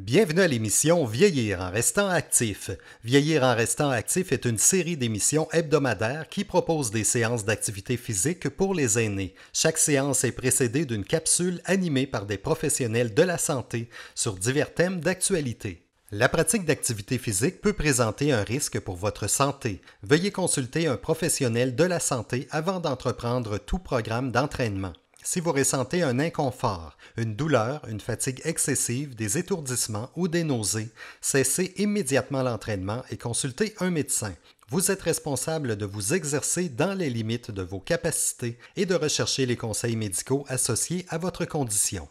Bienvenue à l'émission Vieillir en restant actif. Vieillir en restant actif est une série d'émissions hebdomadaires qui propose des séances d'activité physique pour les aînés. Chaque séance est précédée d'une capsule animée par des professionnels de la santé sur divers thèmes d'actualité. La pratique d'activité physique peut présenter un risque pour votre santé. Veuillez consulter un professionnel de la santé avant d'entreprendre tout programme d'entraînement. Si vous ressentez un inconfort, une douleur, une fatigue excessive, des étourdissements ou des nausées, cessez immédiatement l'entraînement et consultez un médecin. Vous êtes responsable de vous exercer dans les limites de vos capacités et de rechercher les conseils médicaux associés à votre condition.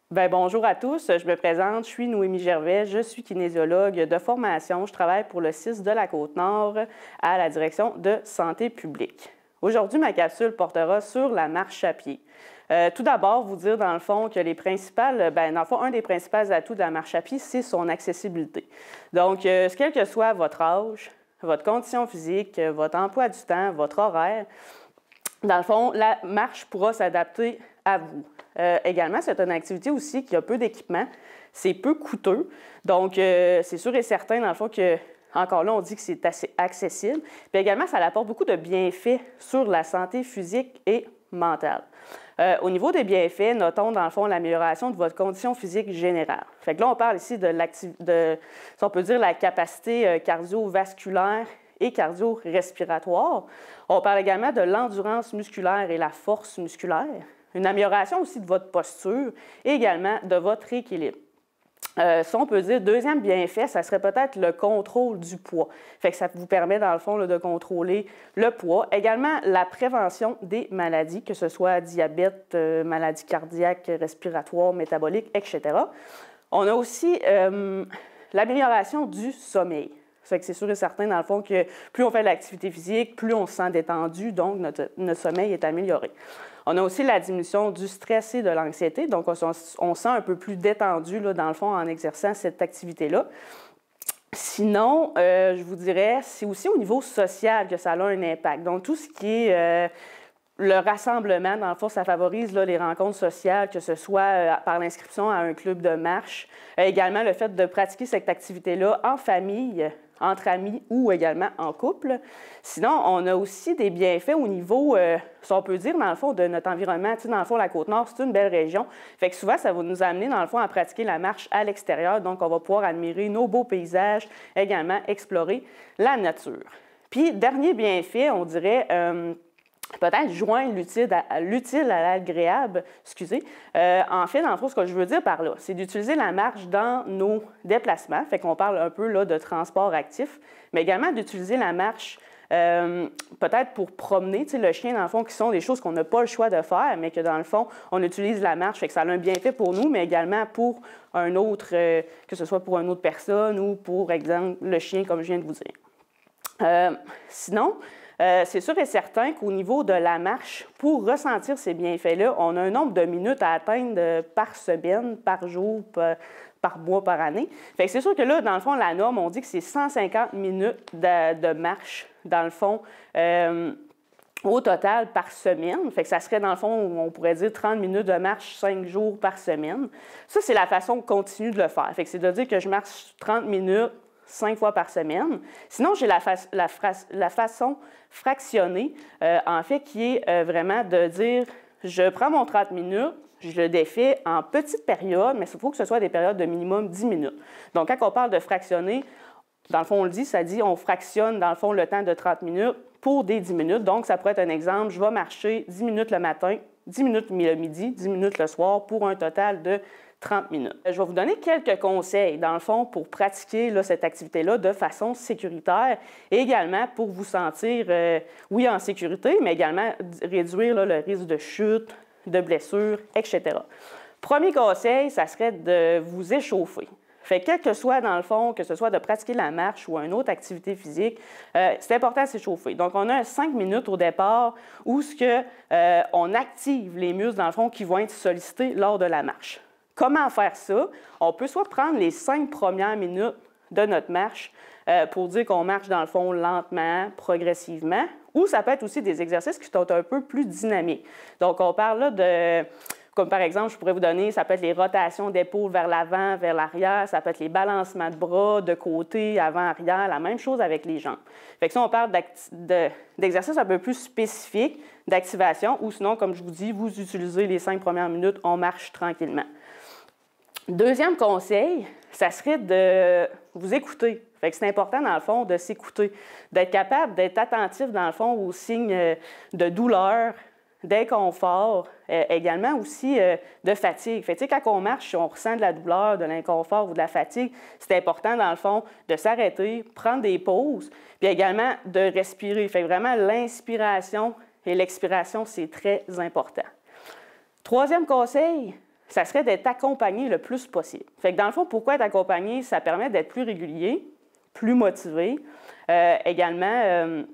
Bonjour à tous, je me présente, je suis Noémie Gervais, je suis kinésiologue de formation, je travaille pour le CIS de la Côte-Nord à la direction de santé publique. Aujourd'hui, ma capsule portera sur la marche à pied. Tout d'abord, vous dire dans le fond que un des principaux atouts de la marche à pied, c'est son accessibilité. Donc, quel que soit votre âge, votre condition physique, votre emploi du temps, votre horaire, dans le fond, la marche pourra s'adapter à vous. Également, c'est une activité aussi qui a peu d'équipement, c'est peu coûteux. Donc, c'est sûr et certain, dans le fond, que encore là, on dit que c'est assez accessible. Puis également, ça apporte beaucoup de bienfaits sur la santé physique et mentale. Au niveau des bienfaits, notons dans le fond l'amélioration de votre condition physique générale. Fait que là, on parle ici si on peut dire, la capacité cardiovasculaire et cardio-respiratoire. On parle également de l'endurance musculaire et la force musculaire, une amélioration aussi de votre posture et également de votre équilibre. Si on peut dire, deuxième bienfait, ça serait peut-être le contrôle du poids. Fait que ça vous permet, dans le fond, de contrôler le poids. Également, la prévention des maladies, que ce soit diabète, maladies cardiaques, respiratoires, métaboliques, etc. On a aussi l'amélioration du sommeil. Fait que c'est sûr et certain, dans le fond, que plus on fait de l'activité physique, plus on se sent détendu, donc notre sommeil est amélioré. On a aussi la diminution du stress et de l'anxiété, donc on se sent un peu plus détendu, là, dans le fond, en exerçant cette activité-là. Sinon, je vous dirais, c'est aussi au niveau social que ça a un impact. Donc, tout ce qui est le rassemblement, dans le fond, ça favorise là, les rencontres sociales, que ce soit par l'inscription à un club de marche. Également, le fait de pratiquer cette activité-là en famille, entre amis ou également en couple. Sinon, on a aussi des bienfaits au niveau, si on peut dire, dans le fond, de notre environnement. Tu sais, dans le fond, la Côte-Nord, c'est une belle région. Fait que souvent, ça va nous amener, dans le fond, à pratiquer la marche à l'extérieur. Donc, on va pouvoir admirer nos beaux paysages, également explorer la nature. Puis, dernier bienfait, on dirait peut-être joindre l'utile à l'agréable, en fait, dans le fond, ce que je veux dire par là, c'est d'utiliser la marche dans nos déplacements, fait qu'on parle un peu là, de transport actif, mais également d'utiliser la marche peut-être pour promener, tu sais, le chien, dans le fond, qui sont des choses qu'on n'a pas le choix de faire, mais que dans le fond, on utilise la marche, fait que ça a un bienfait pour nous, mais également pour un autre, que ce soit pour une autre personne ou pour exemple le chien, comme je viens de vous dire. Sinon, c'est sûr et certain qu'au niveau de la marche, pour ressentir ces bienfaits-là, on a un nombre de minutes à atteindre par semaine, par jour, par mois, par année. Fait que c'est sûr que là, dans le fond, la norme, on dit que c'est 150 minutes de marche, dans le fond, au total par semaine. Fait que ça serait, dans le fond, on pourrait dire 30 minutes de marche 5 jours par semaine. Ça, c'est la façon continue de le faire. Fait que c'est de dire que je marche 30 minutes 5 fois par semaine. Sinon, j'ai la façon fractionnée, en fait, qui est vraiment de dire, je prends mon 30 minutes, je le défais en petites périodes, mais il faut que ce soit des périodes de minimum 10 minutes. Donc, quand on parle de fractionner, dans le fond, on le dit, ça dit, on fractionne, dans le fond, le temps de 30 minutes pour des 10 minutes. Donc, ça pourrait être un exemple, je vais marcher 10 minutes le matin, 10 minutes le midi, 10 minutes le soir, pour un total de 30 minutes. Je vais vous donner quelques conseils, dans le fond, pour pratiquer là, cette activité-là de façon sécuritaire et également pour vous sentir, oui, en sécurité, mais également réduire là, le risque de chute, de blessures, etc. Premier conseil, ça serait de vous échauffer. Fait que quel que soit, dans le fond, que ce soit de pratiquer la marche ou une autre activité physique, c'est important de s'échauffer. Donc, on a 5 minutes au départ où on active les muscles, dans le fond, qui vont être sollicités lors de la marche. Comment faire ça? On peut soit prendre les 5 premières minutes de notre marche pour dire qu'on marche, dans le fond, lentement, progressivement, ou ça peut être aussi des exercices qui sont un peu plus dynamiques. Donc, on parle là de comme par exemple, je pourrais vous donner, ça peut être les rotations d'épaules vers l'avant, vers l'arrière, ça peut être les balancements de bras de côté, avant, arrière, la même chose avec les jambes. Fait que ça, on parle d'exercices un peu plus spécifiques d'activation, ou sinon, comme je vous dis, vous utilisez les 5 premières minutes, on marche tranquillement. Deuxième conseil, ça serait de vous écouter. Fait que c'est important, dans le fond, de s'écouter, d'être capable d'être attentif, dans le fond, aux signes de douleur, d'inconfort, également aussi de fatigue. Fait que, quand on marche, si on ressent de la douleur, de l'inconfort ou de la fatigue, c'est important, dans le fond, de s'arrêter, prendre des pauses, puis également de respirer. Fait que vraiment, l'inspiration et l'expiration, c'est très important. Troisième conseil, ça serait d'être accompagné le plus possible. Fait que dans le fond, pourquoi être accompagné? Ça permet d'être plus régulier, plus motivé. Également,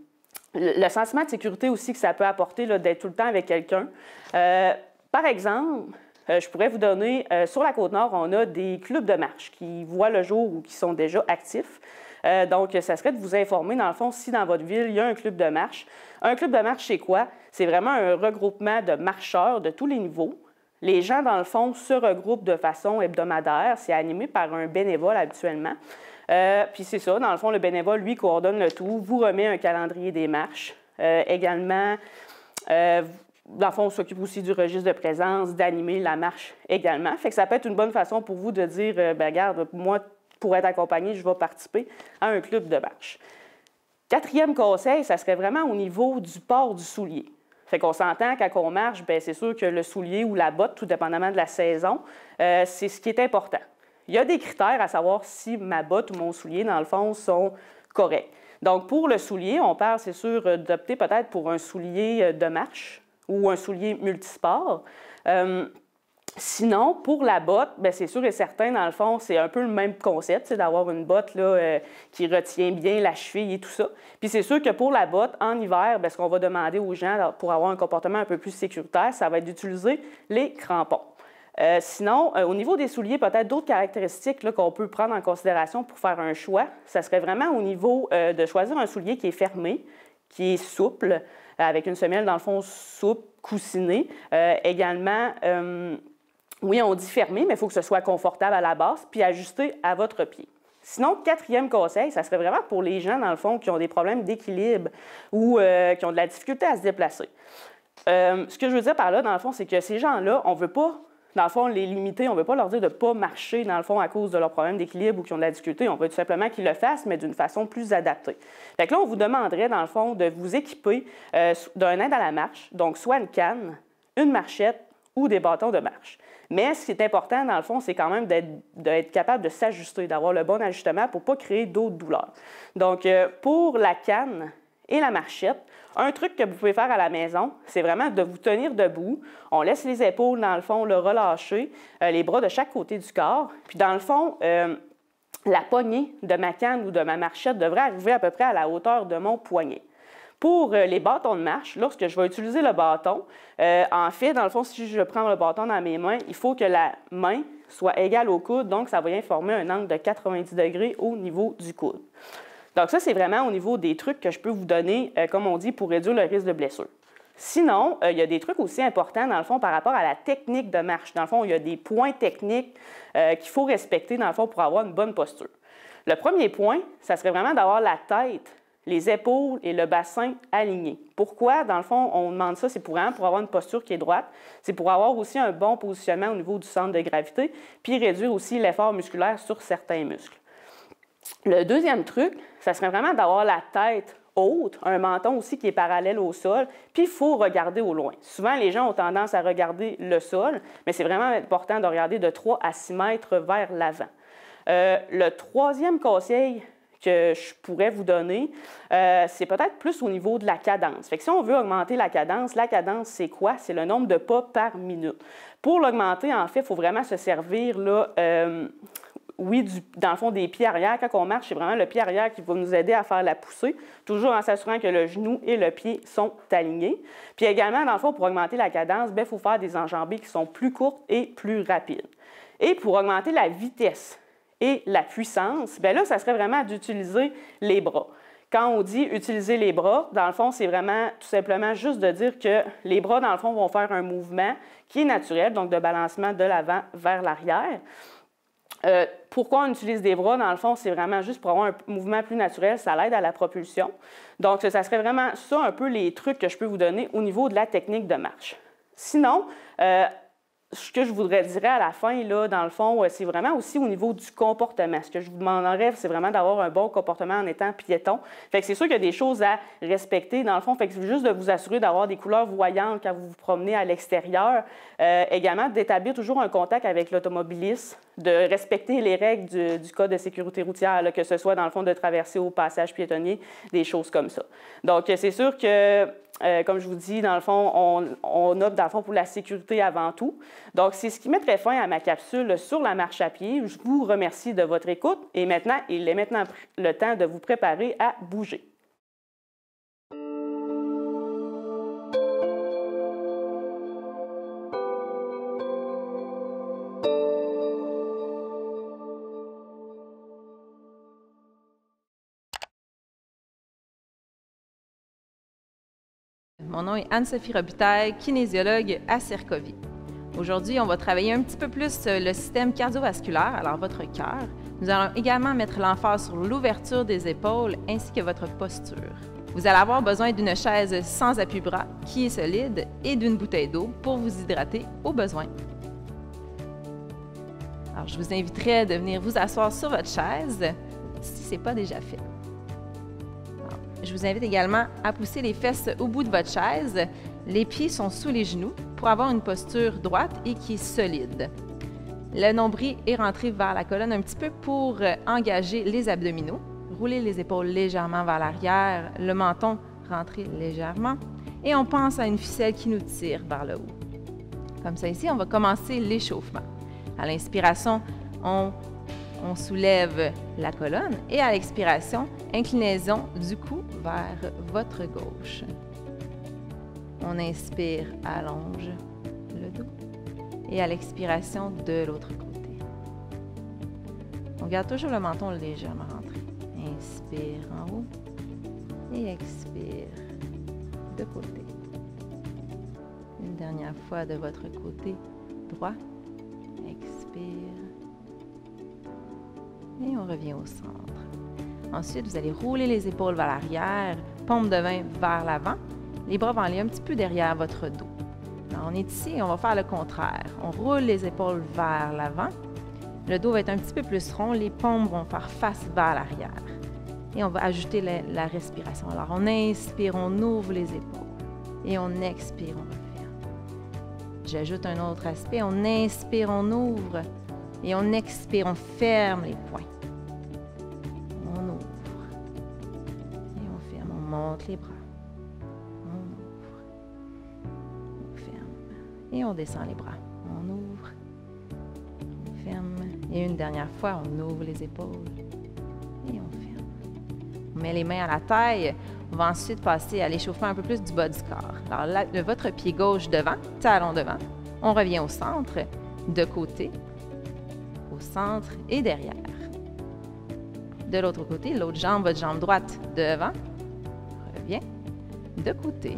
le sentiment de sécurité aussi que ça peut apporter d'être tout le temps avec quelqu'un. Par exemple, je pourrais vous donner, sur la Côte-Nord, on a des clubs de marche qui voient le jour ou qui sont déjà actifs. Donc, ça serait de vous informer, dans le fond, si dans votre ville, il y a un club de marche. Un club de marche, c'est quoi? C'est vraiment un regroupement de marcheurs de tous les niveaux. Les gens, dans le fond, se regroupent de façon hebdomadaire. C'est animé par un bénévole habituellement. Puis c'est ça, dans le fond, le bénévole, lui, coordonne le tout, vous remet un calendrier des marches. Également, dans le fond, on s'occupe aussi du registre de présence, d'animer la marche également. Fait que ça peut être une bonne façon pour vous de dire, bien, regarde, moi, pour être accompagné, je vais participer à un club de marche. Quatrième conseil, ça serait vraiment au niveau du port du soulier. Fait qu'on s'entend, quand on marche, bien, c'est sûr que le soulier ou la botte, tout dépendamment de la saison, c'est ce qui est important. Il y a des critères à savoir si ma botte ou mon soulier, dans le fond, sont corrects. Donc, pour le soulier, on parle, c'est sûr, d'opter peut-être pour un soulier de marche ou un soulier multisport. Sinon, pour la botte, bien, c'est sûr et certain, dans le fond, c'est un peu le même concept, c'est d'avoir une botte là, qui retient bien la cheville et tout ça. Puis c'est sûr que pour la botte, en hiver, bien, ce qu'on va demander aux gens pour avoir un comportement un peu plus sécuritaire, ça va être d'utiliser les crampons. Sinon, au niveau des souliers, peut-être d'autres caractéristiques qu'on peut prendre en considération pour faire un choix, ça serait vraiment au niveau de choisir un soulier qui est fermé, qui est souple, avec une semelle, dans le fond, souple, coussinée. Également, oui, on dit fermé, mais il faut que ce soit confortable à la base, puis ajusté à votre pied. Sinon, quatrième conseil, ça serait vraiment pour les gens, dans le fond, qui ont des problèmes d'équilibre ou qui ont de la difficulté à se déplacer. Ce que je veux dire par là, dans le fond, c'est que ces gens-là, on ne veut pas, dans le fond, les limiter, on ne veut pas leur dire de ne pas marcher, dans le fond, à cause de leurs problèmes d'équilibre ou qui ont de la difficulté. On veut tout simplement qu'ils le fassent, mais d'une façon plus adaptée. Fait que là, on vous demanderait, dans le fond, de vous équiper d'un aide à la marche, donc soit une canne, une marchette ou des bâtons de marche. Mais ce qui est important, dans le fond, c'est quand même d'être capable de s'ajuster, d'avoir le bon ajustement pour ne pas créer d'autres douleurs. Donc, pour la canne et la marchette, un truc que vous pouvez faire à la maison, c'est vraiment de vous tenir debout. On laisse les épaules, dans le fond, le relâcher, les bras de chaque côté du corps. Puis, dans le fond, la poignée de ma canne ou de ma marchette devrait arriver à peu près à la hauteur de mon poignet. Pour les bâtons de marche, lorsque je vais utiliser le bâton, en fait, dans le fond, si je prends le bâton dans mes mains, il faut que la main soit égale au coude, donc ça va bien former un angle de 90 degrés au niveau du coude. Donc ça, c'est vraiment au niveau des trucs que je peux vous donner, comme on dit, pour réduire le risque de blessure. Sinon, il y a des trucs aussi importants, dans le fond, par rapport à la technique de marche. Dans le fond, il y a des points techniques qu'il faut respecter, dans le fond, pour avoir une bonne posture. Le premier point, ça serait vraiment d'avoir la tête, les épaules et le bassin alignés. Pourquoi? Dans le fond, on demande ça, c'est pour avoir une posture qui est droite. C'est pour avoir aussi un bon positionnement au niveau du centre de gravité, puis réduire aussi l'effort musculaire sur certains muscles. Le deuxième truc, ça serait vraiment d'avoir la tête haute, un menton aussi qui est parallèle au sol, puis il faut regarder au loin. Souvent, les gens ont tendance à regarder le sol, mais c'est vraiment important de regarder de 3 à 6 mètres vers l'avant. Le troisième conseil que je pourrais vous donner, c'est peut-être plus au niveau de la cadence. Fait que si on veut augmenter la cadence, c'est quoi? C'est le nombre de pas par minute. Pour l'augmenter, en fait, il faut vraiment se servir, là, oui, dans le fond, des pieds arrière. Quand on marche, c'est vraiment le pied arrière qui va nous aider à faire la poussée, toujours en s'assurant que le genou et le pied sont alignés. Puis également, dans le fond, pour augmenter la cadence, il faut faire des enjambées qui sont plus courtes et plus rapides. Et pour augmenter la vitesse et la puissance, bien là, ça serait vraiment d'utiliser les bras. Quand on dit utiliser les bras, dans le fond, c'est vraiment tout simplement juste de dire que les bras, dans le fond, vont faire un mouvement qui est naturel, donc de balancement de l'avant vers l'arrière. Pourquoi on utilise des bras? Dans le fond, c'est vraiment juste pour avoir un mouvement plus naturel, ça l'aide à la propulsion. Donc, ça serait vraiment ça un peu les trucs que je peux vous donner au niveau de la technique de marche. Sinon, ce que je voudrais dire à la fin, là, dans le fond, c'est vraiment aussi au niveau du comportement. Ce que je vous demanderais, c'est vraiment d'avoir un bon comportement en étant piéton. Fait que c'est sûr qu'il y a des choses à respecter, dans le fond. Fait que c'est juste de vous assurer d'avoir des couleurs voyantes quand vous vous promenez à l'extérieur. Également, d'établir toujours un contact avec l'automobiliste, de respecter les règles du code de sécurité routière, là, que ce soit, dans le fond, de traverser au passage piétonnier, des choses comme ça. Donc, c'est sûr que comme je vous dis, dans le fond, on opte dans le fond pour la sécurité avant tout. Donc, c'est ce qui mettrait fin à ma capsule sur la marche à pied. Je vous remercie de votre écoute et maintenant, il est maintenant le temps de vous préparer à bouger. Mon nom est Anne-Sophie Robitaille, kinésiologue à Cercovie. Aujourd'hui, on va travailler un petit peu plus le système cardiovasculaire, alors votre cœur. Nous allons également mettre l'emphase sur l'ouverture des épaules ainsi que votre posture. Vous allez avoir besoin d'une chaise sans appui-bras qui est solide et d'une bouteille d'eau pour vous hydrater au besoin. Alors, je vous inviterai de venir vous asseoir sur votre chaise si ce n'est pas déjà fait. Je vous invite également à pousser les fesses au bout de votre chaise. Les pieds sont sous les genoux pour avoir une posture droite et qui est solide. Le nombril est rentré vers la colonne un petit peu pour engager les abdominaux. Roulez les épaules légèrement vers l'arrière, le menton rentré légèrement et on pense à une ficelle qui nous tire vers le haut. Comme ça ici, on va commencer l'échauffement. À l'inspiration, on soulève la colonne et à l'expiration, inclinaison du cou vers votre gauche. On inspire, allonge le dos et à l'expiration de l'autre côté. On garde toujours le menton légèrement rentré. Inspire en haut et expire de côté. Une dernière fois de votre côté droit. Expire. Et on revient au centre. Ensuite, vous allez rouler les épaules vers l'arrière, paume de main vers l'avant. Les bras vont aller un petit peu derrière votre dos. Alors, on est ici et on va faire le contraire. On roule les épaules vers l'avant. Le dos va être un petit peu plus rond. Les paumes vont faire face vers l'arrière. Et on va ajouter la respiration. Alors, on inspire, on ouvre les épaules. Et on expire, on referme. J'ajoute un autre aspect. On inspire, on ouvre. Et on expire, on ferme les poings. On ouvre. Et on ferme, on monte les bras. On ouvre. On ferme. Et on descend les bras. On ouvre. On ferme. Et une dernière fois, on ouvre les épaules. Et on ferme. On met les mains à la taille. On va ensuite passer à l'échauffement un peu plus du bas du corps. Alors là, votre pied gauche devant, talon devant. On revient au centre, de côté. Au centre et derrière. De l'autre côté, l'autre jambe, votre jambe droite devant, revient, de côté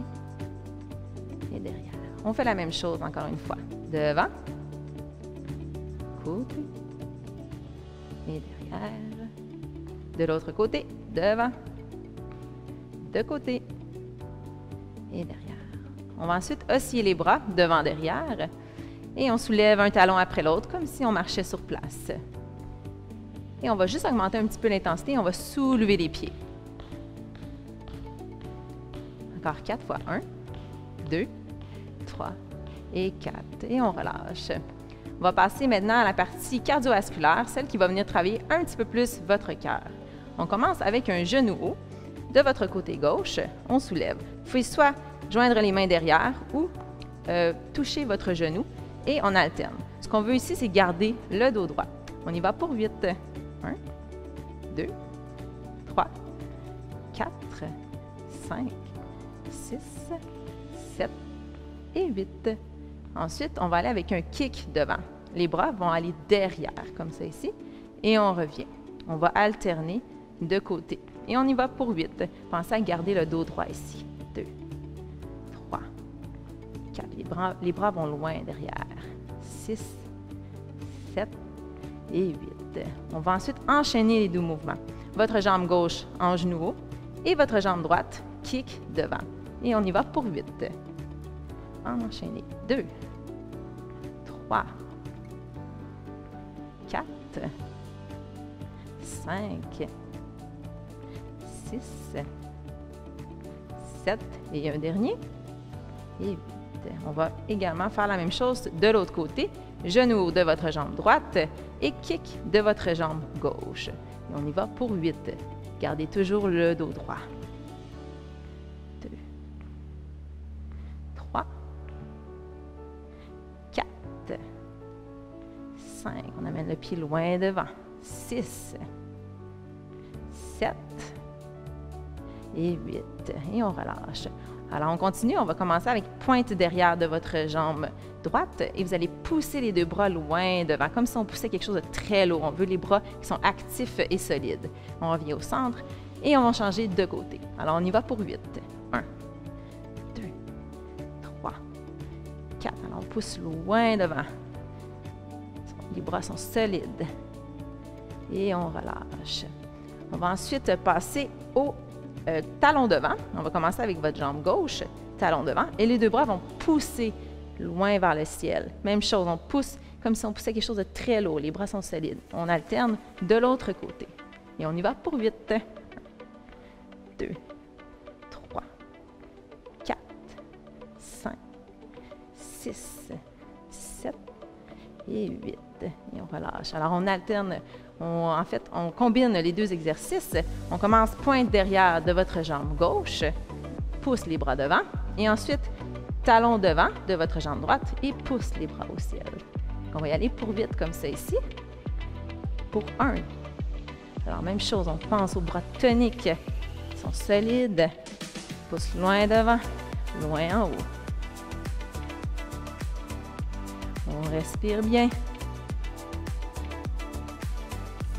et derrière. On fait la même chose encore une fois. Devant, côté et derrière. De l'autre côté, devant, de côté et derrière. On va ensuite osciller les bras devant, derrière. Et on soulève un talon après l'autre, comme si on marchait sur place. Et on va juste augmenter un petit peu l'intensité. On va soulever les pieds. Encore 4 fois. 1, 2, 3 et 4. Et on relâche. On va passer maintenant à la partie cardiovasculaire, celle qui va venir travailler un petit peu plus votre cœur. On commence avec un genou haut. De votre côté gauche, on soulève. Vous pouvez soit joindre les mains derrière ou toucher votre genou. Et on alterne. Ce qu'on veut ici, c'est garder le dos droit. On y va pour 8. 1, 2, 3, 4, 5, 6, 7 et 8. Ensuite, on va aller avec un kick devant. Les bras vont aller derrière, comme ça ici. Et on revient. On va alterner de côté. Et on y va pour 8. Pensez à garder le dos droit ici. 2, 3, 4. Les bras vont loin derrière. 6, 7 et 8. On va ensuite enchaîner les 2 mouvements. Votre jambe gauche en genou haut et votre jambe droite kick devant. Et on y va pour 8. Enchaîner. 2, 3, 4, 5, 6, 7 et un dernier. Et 8. On va également faire la même chose de l'autre côté. Genou de votre jambe droite et kick de votre jambe gauche. Et on y va pour 8. Gardez toujours le dos droit. 2, 3, 4, 5. On amène le pied loin devant. 6, 7 et 8. Et on relâche. Alors, on continue. On va commencer avec pointe derrière de votre jambe droite et vous allez pousser les 2 bras loin devant, comme si on poussait quelque chose de très lourd. On veut les bras qui sont actifs et solides. On revient au centre et on va changer de côté. Alors, on y va pour 8. 1, 2, 3, 4. Alors, on pousse loin devant. Les bras sont solides. Et on relâche. On va ensuite passer au talon devant. On va commencer avec votre jambe gauche, talon devant, et les 2 bras vont pousser loin vers le ciel. Même chose, on pousse comme si on poussait quelque chose de très lourd. Les bras sont solides. On alterne de l'autre côté. Et on y va pour 8. 1, 2, 3, 4, 5, 6, 7 et 8. Et on relâche. Alors, on alterne. En fait, on combine les 2 exercices. On commence pointe derrière de votre jambe gauche, pousse les bras devant, et ensuite talon devant de votre jambe droite et pousse les bras au ciel. On va y aller pour 8 comme ça ici. Pour 1. Alors, même chose, on pense aux bras toniques. Ils sont solides. Pousse loin devant, loin en haut. On respire bien.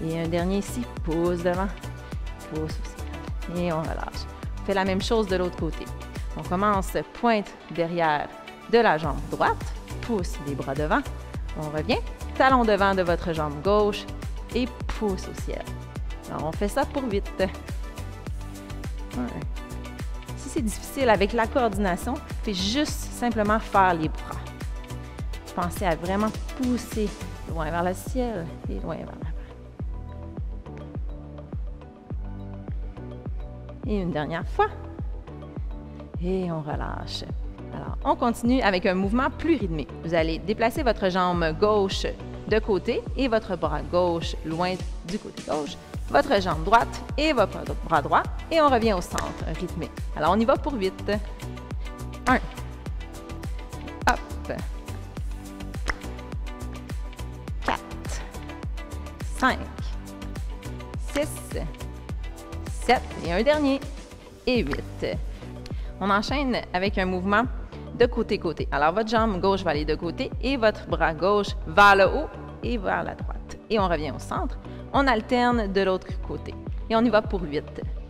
Et un dernier ici, pousse devant, pousse aussi. Et on relâche. On fait la même chose de l'autre côté. On commence pointe derrière de la jambe droite, pousse les bras devant. On revient, talon devant de votre jambe gauche et pousse au ciel. Alors, on fait ça pour 8. 1. Si c'est difficile avec la coordination, faites juste simplement faire les bras. Pensez à vraiment pousser loin vers le ciel et loin vers la Et une dernière fois. Et on relâche. Alors, on continue avec un mouvement plus rythmé. Vous allez déplacer votre jambe gauche de côté et votre bras gauche loin du côté gauche, votre jambe droite et votre bras droit, et on revient au centre rythmé. Alors, on y va pour 8. 1. Hop. 4. 5. 6. 7 et un dernier, et 8. On enchaîne avec un mouvement de côté-côté. Alors, votre jambe gauche va aller de côté et votre bras gauche vers le haut et vers la droite. Et on revient au centre. On alterne de l'autre côté. Et on y va pour 8.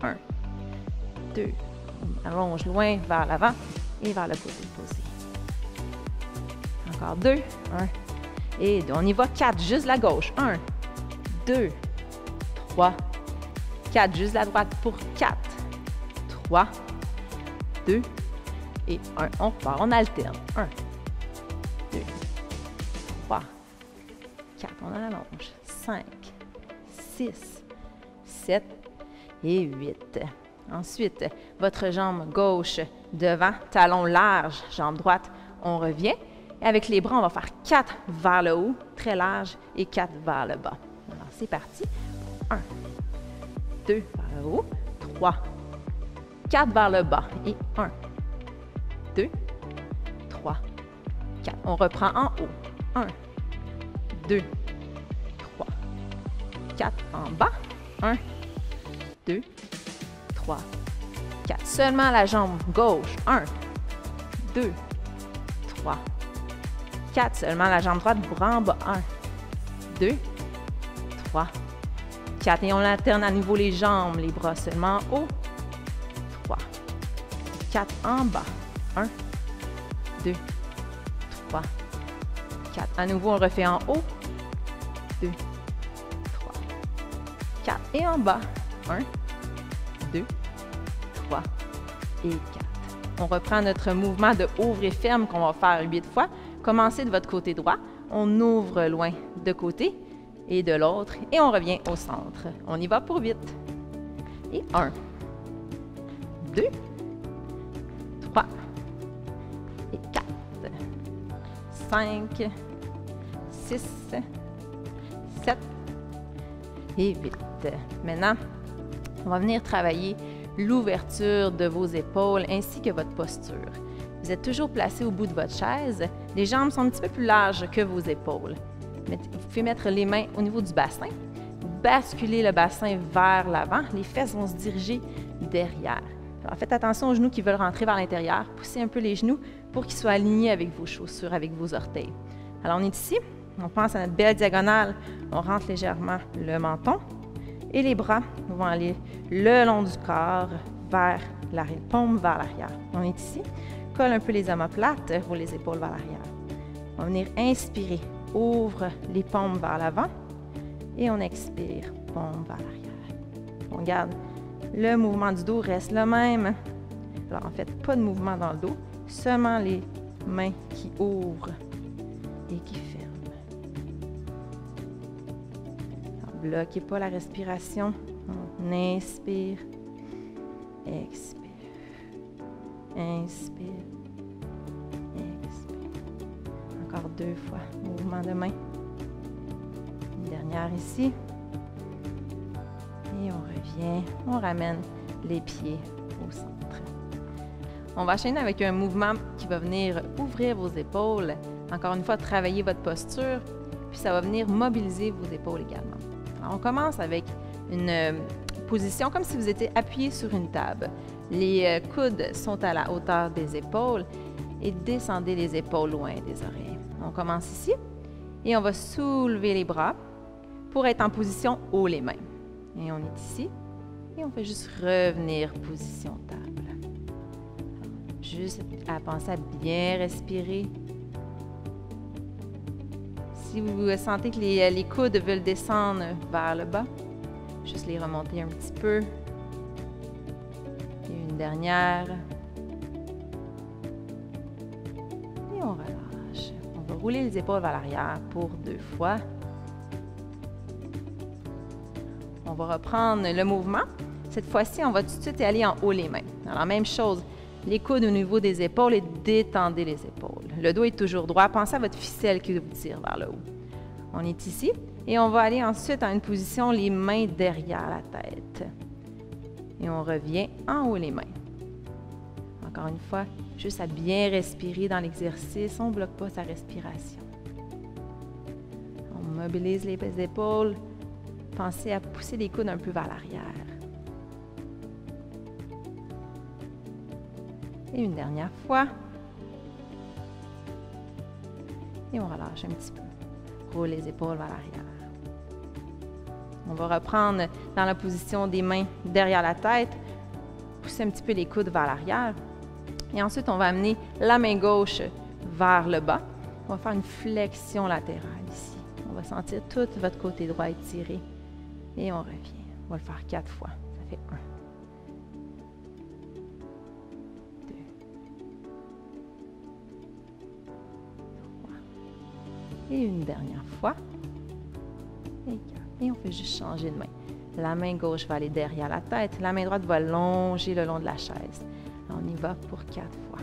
1, 2, on allonge loin vers l'avant et vers le côté opposé. Encore 2, 1 et 2. On y va 4, juste la gauche. 1, 2, 3, 4, juste la droite pour 4, 3, 2 et 1. On repart, on alterne. 1, 2, 3, 4, on allonge. 5, 6, 7 et 8. Ensuite, votre jambe gauche devant, talon large, jambe droite, on revient. Et avec les bras, on va faire 4 vers le haut, très large, et 4 vers le bas. Alors, c'est parti. 1, 2 vers le haut, 3, 4 vers le bas et 1, 2, 3, 4. On reprend en haut. 1, 2, 3, 4 en bas. 1, 2, 3, 4. Seulement la jambe gauche. 1, 2, 3, 4. Seulement la jambe droite, bras en bas. 1, 2, 3, 4. Et on alterne à nouveau les jambes, les bras seulement en haut. 3, 4 en bas. 1, 2, 3, 4. À nouveau, on le refait en haut. 2, 3, 4. Et en bas. 1, 2, 3 et 4. On reprend notre mouvement de ouvre et ferme qu'on va faire 8 fois. Commencez de votre côté droit. On ouvre loin de côté et de l'autre. Et on revient au centre. On y va pour 8. Et 1, 2, 3 et 4, 5, 6, 7 et 8. Maintenant, on va venir travailler l'ouverture de vos épaules ainsi que votre posture. Vous êtes toujours placé au bout de votre chaise. Les jambes sont un petit peu plus larges que vos épaules. Vous pouvez mettre les mains au niveau du bassin. Basculez le bassin vers l'avant. Les fesses vont se diriger derrière. Alors, faites attention aux genoux qui veulent rentrer vers l'intérieur. Poussez un peu les genoux pour qu'ils soient alignés avec vos chaussures, avec vos orteils. Alors, on est ici. On pense à notre belle diagonale. On rentre légèrement le menton. Et les bras vont aller le long du corps vers l'arrière, paume vers l'arrière. On est ici. Colle un peu les omoplates, roule les épaules vers l'arrière. On va venir inspirer, ouvre les paumes vers l'avant et on expire, paume vers l'arrière. On garde le mouvement du dos, reste le même. Alors en fait, pas de mouvement dans le dos, seulement les mains qui ouvrent et qui ferment. Bloquez pas la respiration. On inspire, expire, inspire, expire. Encore 2 fois. Mouvement de main. Une dernière ici. Et on revient. On ramène les pieds au centre. On va enchaîner avec un mouvement qui va venir ouvrir vos épaules. Encore une fois, travailler votre posture. Puis ça va venir mobiliser vos épaules également. Alors, on commence avec une position comme si vous étiez appuyé sur une table. Les coudes sont à la hauteur des épaules et descendez les épaules loin des oreilles. On commence ici et on va soulever les bras pour être en position haut les mains. Et on est ici et on fait juste revenir position table. Juste à penser à bien respirer. Si vous sentez que les coudes veulent descendre vers le bas, juste les remonter un petit peu. Et une dernière. Et on relâche. On va rouler les épaules vers l'arrière pour 2 fois. On va reprendre le mouvement. Cette fois-ci, on va tout de suite aller en haut les mains. Alors, même chose. Les coudes au niveau des épaules et détendez les épaules. Le dos est toujours droit. Pensez à votre ficelle qui vous tire vers le haut. On est ici et on va aller ensuite en une position les mains derrière la tête. Et on revient en haut les mains. Encore une fois, juste à bien respirer dans l'exercice. On ne bloque pas sa respiration. On mobilise les épaules. Pensez à pousser les coudes un peu vers l'arrière. Et une dernière fois. Et on relâche un petit peu. Roule les épaules vers l'arrière. On va reprendre dans la position des mains derrière la tête. Pousser un petit peu les coudes vers l'arrière. Et ensuite, on va amener la main gauche vers le bas. On va faire une flexion latérale ici. On va sentir tout votre côté droit étiré. Et on revient. On va le faire 4 fois. Ça fait 1. Et une dernière fois. Et 4. Et on fait juste changer de main. La main gauche va aller derrière la tête. La main droite va longer le long de la chaise. On y va pour 4 fois.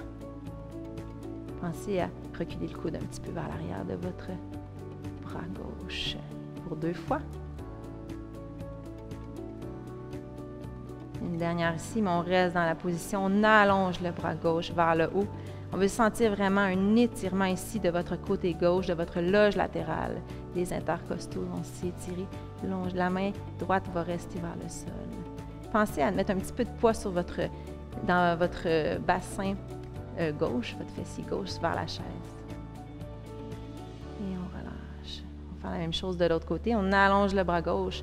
Pensez à reculer le coude un petit peu vers l'arrière de votre bras gauche. Pour 2 fois. Une dernière ici, mais on reste dans la position. On allonge le bras gauche vers le haut. On veut sentir vraiment un étirement ici de votre côté gauche, de votre loge latérale. Les intercostaux vont s'étirer. La main droite va rester vers le sol. Pensez à mettre un petit peu de poids dans votre bassin gauche, votre fessier gauche vers la chaise. Et on relâche. On va faire la même chose de l'autre côté. On allonge le bras gauche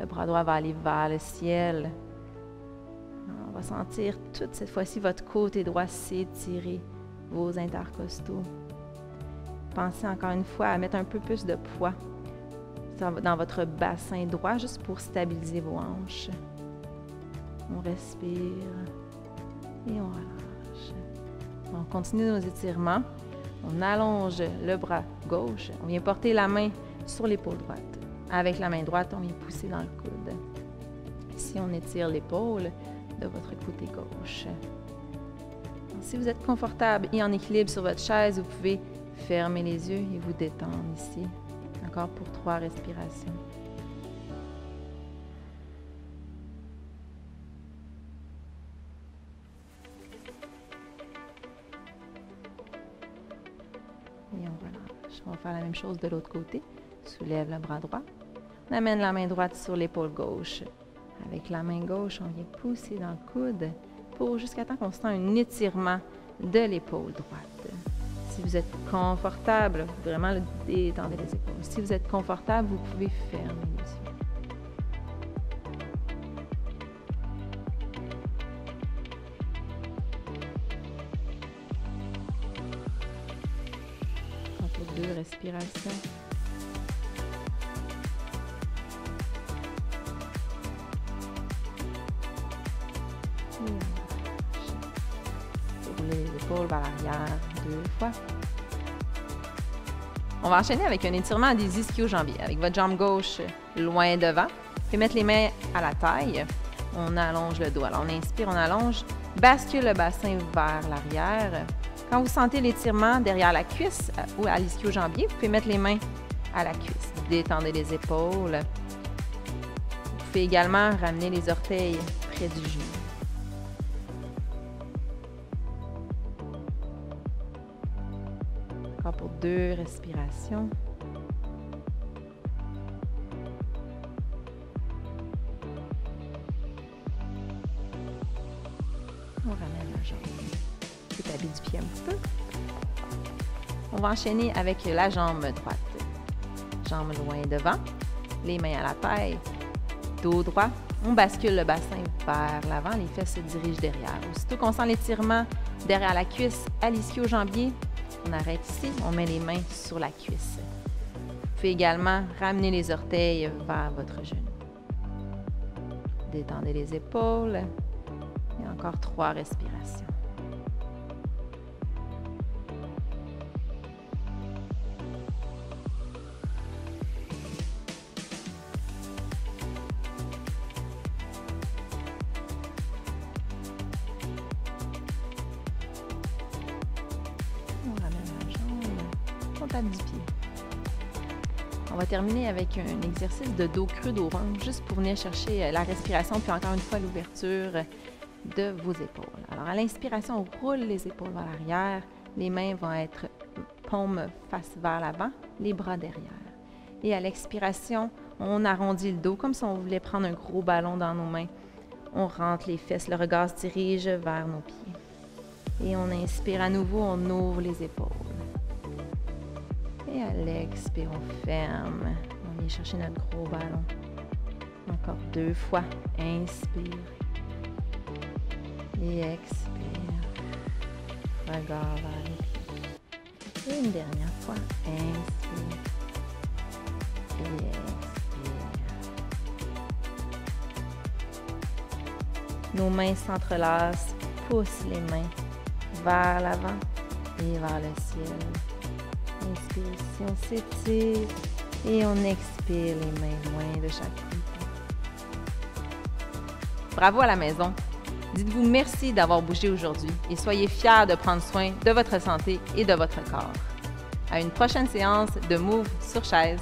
Le bras droit va aller vers le ciel. On va sentir toute cette fois-ci votre côté droit s'étirer, vos intercostaux. Pensez encore une fois à mettre un peu plus de poids dans votre bassin droit, juste pour stabiliser vos hanches. On respire et on relâche. On continue nos étirements. On allonge le bras gauche. On vient porter la main sur l'épaule droite. Avec la main droite, on vient pousser dans le coude. Ici, on étire l'épaule de votre côté gauche. Donc, si vous êtes confortable et en équilibre sur votre chaise, vous pouvez fermer les yeux et vous détendre ici. Encore pour 3 respirations. Et on relâche. On va faire la même chose de l'autre côté. Soulève le bras droit. On amène la main droite sur l'épaule gauche. Avec la main gauche, on vient pousser dans le coude pour jusqu'à temps qu'on sent un étirement de l'épaule droite. Si vous êtes confortable, vraiment détendez les épaules. Si vous êtes confortable, vous pouvez fermer les yeux. Encore 2 respirations. Les épaules vers l'arrière 2 fois. On va enchaîner avec un étirement des ischio-jambiers. Avec votre jambe gauche loin devant. Puis mettre les mains à la taille. On allonge le dos. Alors on inspire, on allonge. Bascule le bassin vers l'arrière. Quand vous sentez l'étirement derrière la cuisse ou à l'ischio-jambier, vous pouvez mettre les mains à la cuisse. Détendez les épaules. Vous pouvez également ramener les orteils près du genou. Encore pour 2 respirations. On ramène la jambe. Établis du pied un petit peu. On va enchaîner avec la jambe droite. Jambe loin devant. Les mains à la taille. Dos droit. On bascule le bassin vers l'avant. Les fesses se dirigent derrière. Aussitôt qu'on sent l'étirement derrière la cuisse à l'ischio-jambier, on arrête ici, on met les mains sur la cuisse. Vous pouvez également ramener les orteils vers votre genou. Détendez les épaules. Et encore 3 respirations. Du pied. On va terminer avec un exercice de dos creux, dos rond, juste pour venir chercher la respiration, puis encore une fois l'ouverture de vos épaules. Alors à l'inspiration, on roule les épaules vers l'arrière, les mains vont être paumes face vers l'avant, les bras derrière. Et à l'expiration, on arrondit le dos comme si on voulait prendre un gros ballon dans nos mains. On rentre les fesses, le regard se dirige vers nos pieds. Et on inspire à nouveau, on ouvre les épaules. Et à l'expire, on ferme. On vient chercher notre gros ballon. Encore 2 fois. Inspire. Et expire. Regard vers les pieds. Et une dernière fois. Inspire. Et expire. Nos mains s'entrelacent. Pousse les mains vers l'avant et vers le ciel. Inspiration, s'étire et on expire les mains loin de chaque côté. Bravo à la maison! Dites-vous merci d'avoir bougé aujourd'hui et soyez fiers de prendre soin de votre santé et de votre corps. À une prochaine séance de Move sur chaise.